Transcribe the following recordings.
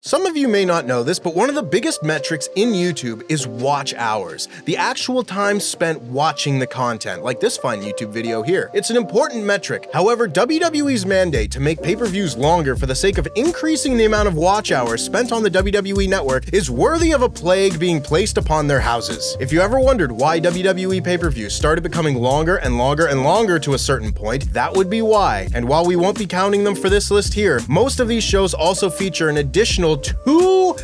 Some of you may not know this, but one of the biggest metrics in YouTube is watch hours, the actual time spent watching the content, like this fine YouTube video here. It's an important metric. However, WWE's mandate to make pay-per-views longer for the sake of increasing the amount of watch hours spent on the WWE network is worthy of a plague being placed upon their houses. If you ever wondered why WWE pay-per-views started becoming longer and longer and longer to a certain point, that would be why. And while we won't be counting them for this list here, most of these shows also feature an additional 2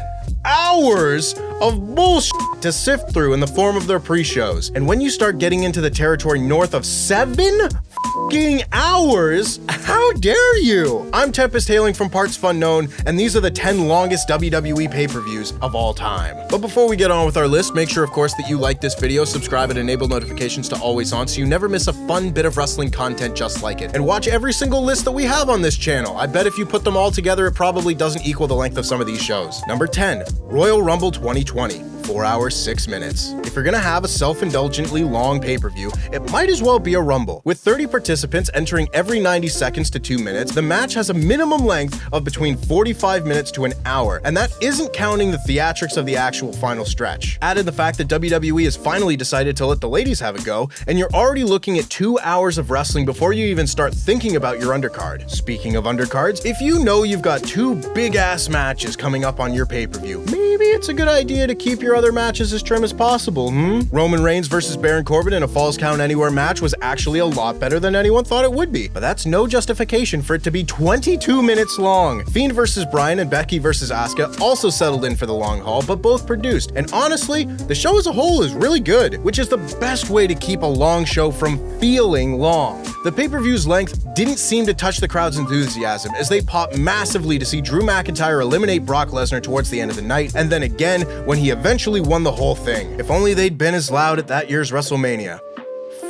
hours of bullshit to sift through in the form of their pre-shows. And when you start getting into the territory north of 7 fucking hours, how dare you? I'm Tempest, hailing from partsFUNknown, and these are the 10 longest WWE pay-per-views of all time. But before we get on with our list, make sure of course that you like this video, subscribe and enable notifications to always on so you never miss a fun bit of wrestling content just like it. And watch every single list that we have on this channel. I bet if you put them all together, it probably doesn't equal the length of some of these shows. Number 10, Royal Rumble 2020. 4 hours, 6 minutes. If you're gonna have a self-indulgently long pay-per-view, it might as well be a Rumble. With 30 participants entering every 90 seconds to 2 minutes, the match has a minimum length of between 45 minutes to an hour, and that isn't counting the theatrics of the actual final stretch. Add in the fact that WWE has finally decided to let the ladies have a go, and you're already looking at 2 hours of wrestling before you even start thinking about your undercard. Speaking of undercards, if you know you've got 2 big-ass matches coming up on your pay-per-view, maybe it's a good idea to keep your other matches as trim as possible, Roman Reigns versus Baron Corbin in a Falls Count Anywhere match was actually a lot better than anyone thought it would be, but that's no justification for it to be 22 minutes long. Fiend versus Bryan and Becky versus Asuka also settled in for the long haul, but both produced, and honestly, the show as a whole is really good, which is the best way to keep a long show from feeling long. The pay-per-view's length didn't seem to touch the crowd's enthusiasm, as they popped massively to see Drew McIntyre eliminate Brock Lesnar towards the end of the night, and then again when he eventually won the whole thing. If only they'd been as loud at that year's WrestleMania.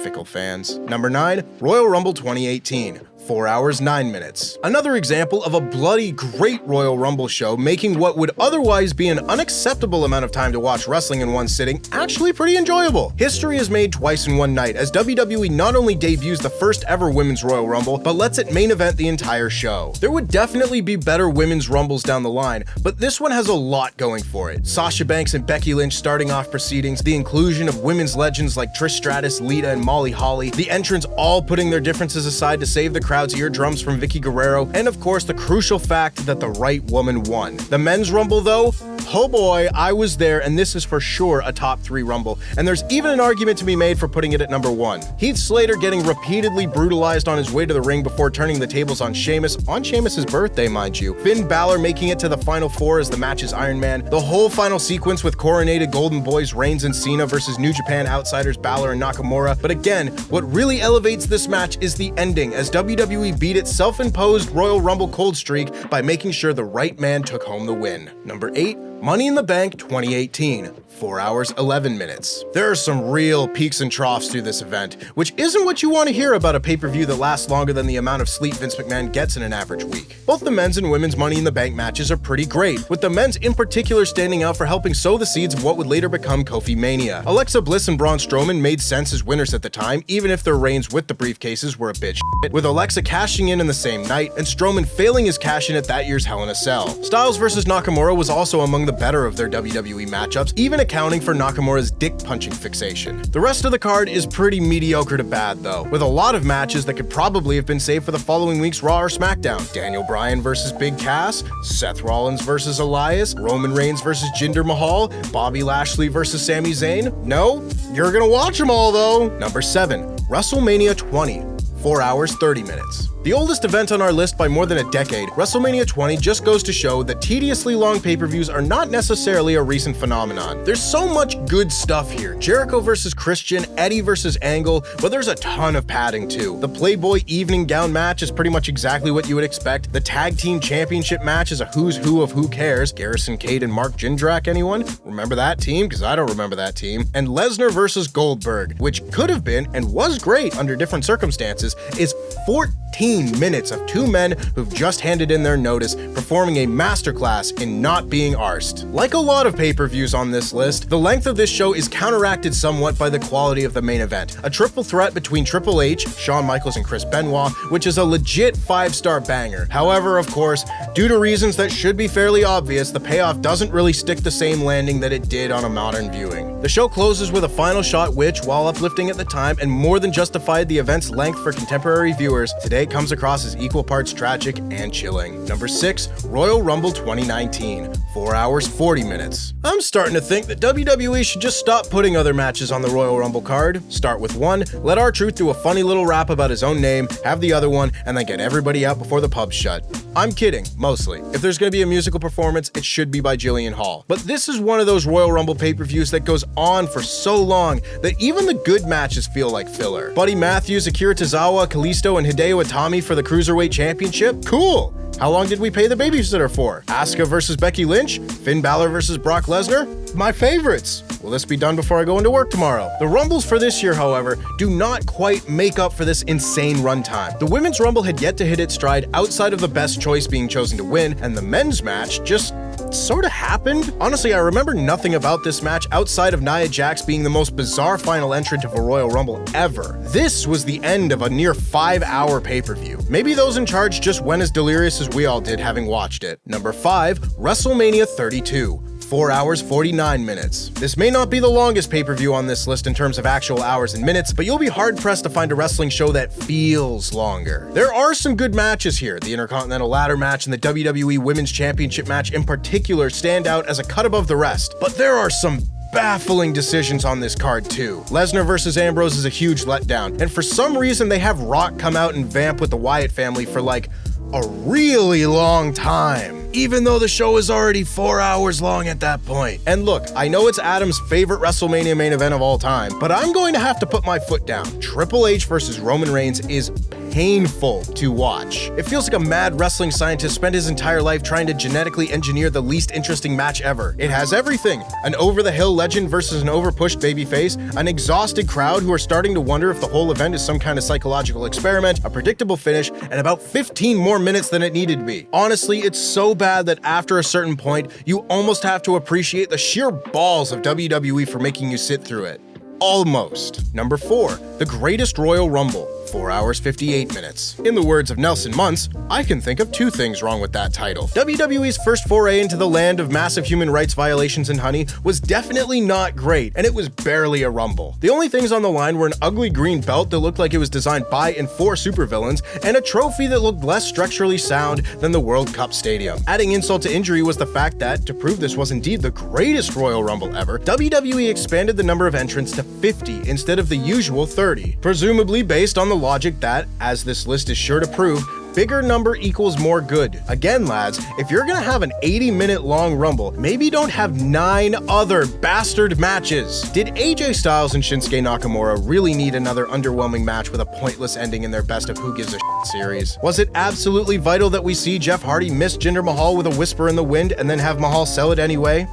Fickle fans. Number 9, Royal Rumble 2018. 4 hours, 9 minutes. Another example of a bloody great Royal Rumble show making what would otherwise be an unacceptable amount of time to watch wrestling in one sitting actually pretty enjoyable. History is made twice in one night, as WWE not only debuts the first ever Women's Royal Rumble, but lets it main event the entire show. There would definitely be better Women's Rumbles down the line, but this one has a lot going for it. Sasha Banks and Becky Lynch starting off proceedings, the inclusion of women's legends like Trish Stratus, Lita, and Molly Holly, the entrants all putting their differences aside to save the crowd's eardrums from Vicky Guerrero, and of course the crucial fact that the right woman won. The Men's Rumble though, oh boy, I was there, and this is for sure a top 3 Rumble, and there's even an argument to be made for putting it at number 1. Heath Slater getting repeatedly brutalized on his way to the ring before turning the tables on Sheamus, on Sheamus's birthday mind you. Finn Balor making it to the Final 4 as the match's Iron Man. The whole final sequence with coronated Golden Boys Reigns and Cena versus New Japan Outsiders Balor and Nakamura. But again, what really elevates this match is the ending, as WWE beat its self-imposed Royal Rumble cold streak by making sure the right man took home the win. Number 8, Money in the Bank 2018. 4 hours, 11 minutes. There are some real peaks and troughs through this event, which isn't what you want to hear about a pay-per-view that lasts longer than the amount of sleep Vince McMahon gets in an average week. Both the men's and women's Money in the Bank matches are pretty great, with the men's in particular standing out for helping sow the seeds of what would later become Kofi Mania. Alexa Bliss and Braun Strowman made sense as winners at the time, even if their reigns with the briefcases were a bit shit, with Alexa cashing in the same night, and Strowman failing his cash-in at that year's Hell in a Cell. Styles versus Nakamura was also among the better of their WWE matchups, even accounting for Nakamura's dick-punching fixation. The rest of the card is pretty mediocre to bad though, with a lot of matches that could probably have been saved for the following week's Raw or SmackDown. Daniel Bryan versus Big Cass, Seth Rollins versus Elias, Roman Reigns versus Jinder Mahal, Bobby Lashley versus Sami Zayn. No? You're gonna watch them all though! Number 7, WrestleMania 20. 4 hours, 30 minutes. The oldest event on our list by more than a decade, WrestleMania 20 just goes to show that tediously long pay-per-views are not necessarily a recent phenomenon. There's so much good stuff here. Jericho versus Christian, Eddie versus Angle, but there's a ton of padding too. The Playboy evening gown match is pretty much exactly what you would expect. The Tag Team Championship match is a who's who of who cares. Garrison Cade and Mark Jindrak, anyone? Remember that team? Because I don't remember that team. And Lesnar versus Goldberg, which could have been and was great under different circumstances, is 14 minutes of two men who've just handed in their notice, performing a masterclass in not being arsed. Like a lot of pay-per-views on this list, the length of this show is counteracted somewhat by the quality of the main event. A triple threat between Triple H, Shawn Michaels, and Chris Benoit, which is a legit 5-star banger. However, of course, due to reasons that should be fairly obvious, the payoff doesn't really stick the same landing that it did on a modern viewing. The show closes with a final shot which, while uplifting at the time and more than justified the event's length for contemporary viewers, today comes across as equal parts tragic and chilling. Number 6, Royal Rumble 2019, 4 hours 40 minutes. I'm starting to think that WWE should just stop putting other matches on the Royal Rumble card. Start with one, let R-Truth do a funny little rap about his own name, have the other one, and then get everybody out before the pub's shut. I'm kidding, mostly. If there's gonna be a musical performance, it should be by Jillian Hall. But this is one of those Royal Rumble pay-per-views that goes on for so long that even the good matches feel like filler. Buddy Matthews, Akira Tozawa, Kalisto, and Hideo Itami for the Cruiserweight Championship? Cool! How long did we pay the babysitter for? Asuka versus Becky Lynch? Finn Balor versus Brock Lesnar? My favorites! Will this be done before I go into work tomorrow? The Rumbles for this year, however, do not quite make up for this insane runtime. The Women's Rumble had yet to hit its stride outside of the best choice being chosen to win, and the men's match just sort of happened. Honestly, I remember nothing about this match outside of Nia Jax being the most bizarre final entrant of a Royal Rumble ever. This was the end of a near 5-hour pay-per-view. Maybe those in charge just went as delirious as we all did having watched it. Number 5, WrestleMania 32. 4 hours 49 minutes. This may not be the longest pay-per-view on this list in terms of actual hours and minutes, but you'll be hard-pressed to find a wrestling show that feels longer. There are some good matches here. The Intercontinental Ladder match and the WWE Women's Championship match in particular stand out as a cut above the rest, but there are some baffling decisions on this card too. Lesnar versus Ambrose is a huge letdown, and for some reason they have Rock come out and vamp with the Wyatt family for like a really long time, even though the show is already 4 hours long at that point. And look, I know it's Adam's favorite WrestleMania main event of all time, but I'm going to have to put my foot down. Triple H versus Roman Reigns is painful to watch. It feels like a mad wrestling scientist spent his entire life trying to genetically engineer the least interesting match ever. It has everything: an over-the-hill legend versus an over-pushed babyface, an exhausted crowd who are starting to wonder if the whole event is some kind of psychological experiment, a predictable finish, and about 15 more minutes than it needed to be. Honestly, it's so bad that after a certain point, you almost have to appreciate the sheer balls of WWE for making you sit through it. Almost. Number 4, The Greatest Royal Rumble, 4 hours 58 minutes. In the words of Nelson Muntz, I can think of 2 things wrong with that title. WWE's first foray into the land of massive human rights violations and honey was definitely not great, and it was barely a Rumble. The only things on the line were an ugly green belt that looked like it was designed by and for supervillains, and a trophy that looked less structurally sound than the World Cup Stadium. Adding insult to injury was the fact that, to prove this was indeed the greatest Royal Rumble ever, WWE expanded the number of entrants to 50 instead of the usual 30, presumably based on the logic that, as this list is sure to prove, bigger number equals more good. Again, lads, if you're gonna have an 80-minute long Rumble, maybe don't have 9 other bastard matches. Did AJ Styles and Shinsuke Nakamura really need another underwhelming match with a pointless ending in their Best of Who Gives a Shit series? Was it absolutely vital that we see Jeff Hardy miss Jinder Mahal with a whisper in the wind and then have Mahal sell it anyway?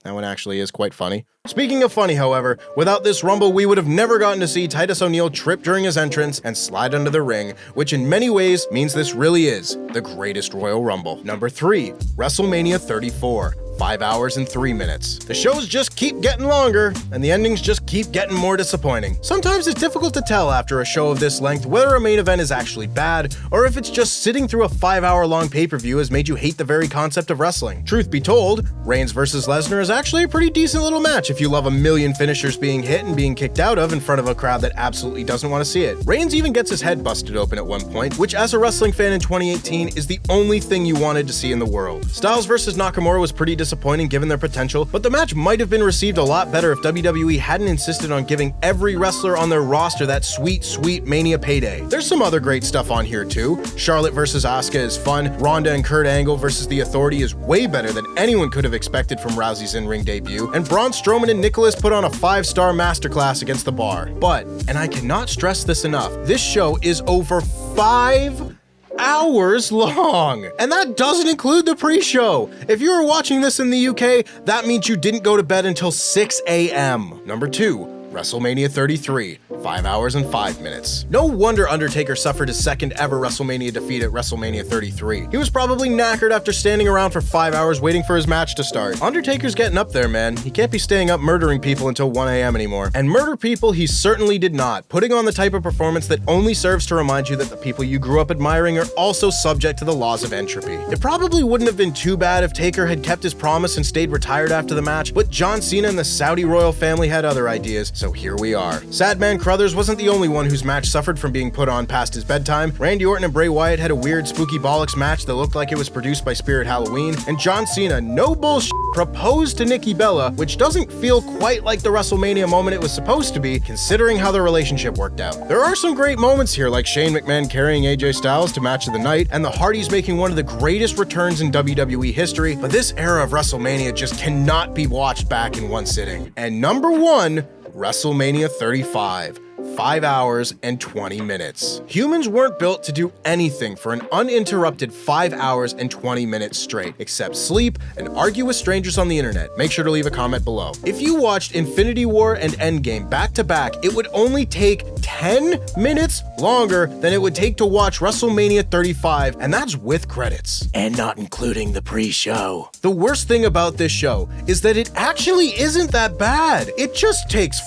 That one actually is quite funny. Speaking of funny, however, without this Rumble, we would have never gotten to see Titus O'Neil trip during his entrance and slide under the ring, which in many ways means this really is the greatest Royal Rumble. Number 3, WrestleMania 34. 5 hours and 3 minutes. The shows just keep getting longer, and the endings just keep getting more disappointing. Sometimes it's difficult to tell after a show of this length whether a main event is actually bad, or if it's just sitting through a 5-hour-long pay-per-view has made you hate the very concept of wrestling. Truth be told, Reigns versus Lesnar is actually a pretty decent little match if you love a million finishers being hit and being kicked out of in front of a crowd that absolutely doesn't want to see it. Reigns even gets his head busted open at one point, which as a wrestling fan in 2018 is the only thing you wanted to see in the world. Styles versus Nakamura was pretty disappointing given their potential, but the match might have been received a lot better if WWE hadn't insisted on giving every wrestler on their roster that sweet, sweet Mania payday. There's some other great stuff on here too. Charlotte versus Asuka is fun. Ronda and Kurt Angle versus The Authority is way better than anyone could have expected from Rousey's in-ring debut, and Braun Strowman and Nicholas put on a 5-star masterclass against the Bar. But, and I cannot stress this enough, this show is over 5 hours long, and that doesn't include the pre-show. If you were watching this in the UK, that means you didn't go to bed until 6 a.m. Number 2, WrestleMania 33, 5 hours and 5 minutes. No wonder Undertaker suffered his second ever WrestleMania defeat at WrestleMania 33. He was probably knackered after standing around for 5 hours waiting for his match to start. Undertaker's getting up there, man. He can't be staying up murdering people until 1 a.m. anymore. And murder people he certainly did not, putting on the type of performance that only serves to remind you that the people you grew up admiring are also subject to the laws of entropy. It probably wouldn't have been too bad if Taker had kept his promise and stayed retired after the match, but John Cena and the Saudi royal family had other ideas, so here we are. Sadman Crothers wasn't the only one whose match suffered from being put on past his bedtime. Randy Orton and Bray Wyatt had a weird spooky bollocks match that looked like it was produced by Spirit Halloween, and John Cena, no bullshit, proposed to Nikki Bella, which doesn't feel quite like the WrestleMania moment it was supposed to be, considering how their relationship worked out. There are some great moments here, like Shane McMahon carrying AJ Styles to Match of the Night, and the Hardys making one of the greatest returns in WWE history, but this era of WrestleMania just cannot be watched back in one sitting. And number one, WrestleMania 35. 5 hours and 20 minutes. Humans weren't built to do anything for an uninterrupted 5 hours and 20 minutes straight, except sleep and argue with strangers on the internet. Make sure to leave a comment below. If you watched Infinity War and Endgame back to back, it would only take 10 minutes longer than it would take to watch WrestleMania 35, and that's with credits. And not including the pre-show. The worst thing about this show is that it actually isn't that bad. It just takes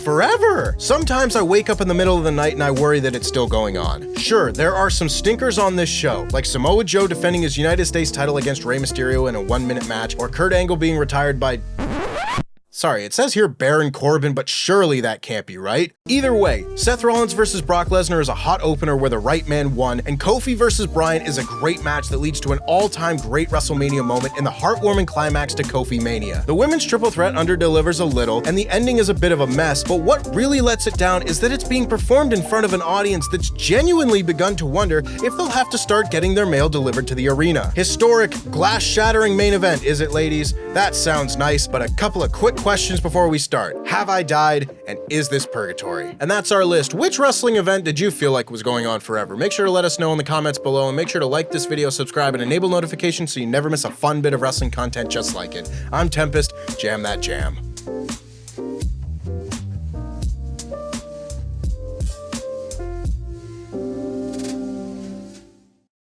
forever. Sometimes I wake up in the middle of the night and I worry that it's still going on. Sure, there are some stinkers on this show, like Samoa Joe defending his United States title against Rey Mysterio in a 1-minute match, or Kurt Angle being retired by... Sorry, it says here Baron Corbin, but surely that can't be right. Either way, Seth Rollins versus Brock Lesnar is a hot opener where the right man won, and Kofi versus Bryan is a great match that leads to an all-time great WrestleMania moment in the heartwarming climax to Kofi Mania. The women's triple threat under-delivers a little, and the ending is a bit of a mess, but what really lets it down is that it's being performed in front of an audience that's genuinely begun to wonder if they'll have to start getting their mail delivered to the arena. Historic, glass-shattering main event, is it, ladies? That sounds nice, but a couple of quick questions before we start. Have I died? And is this purgatory? And that's our list. Which wrestling event did you feel like was going on forever? Make sure to let us know in the comments below, and make sure to like this video, subscribe, and enable notifications so you never miss a fun bit of wrestling content just like it. I'm Tempest. Jam that jam.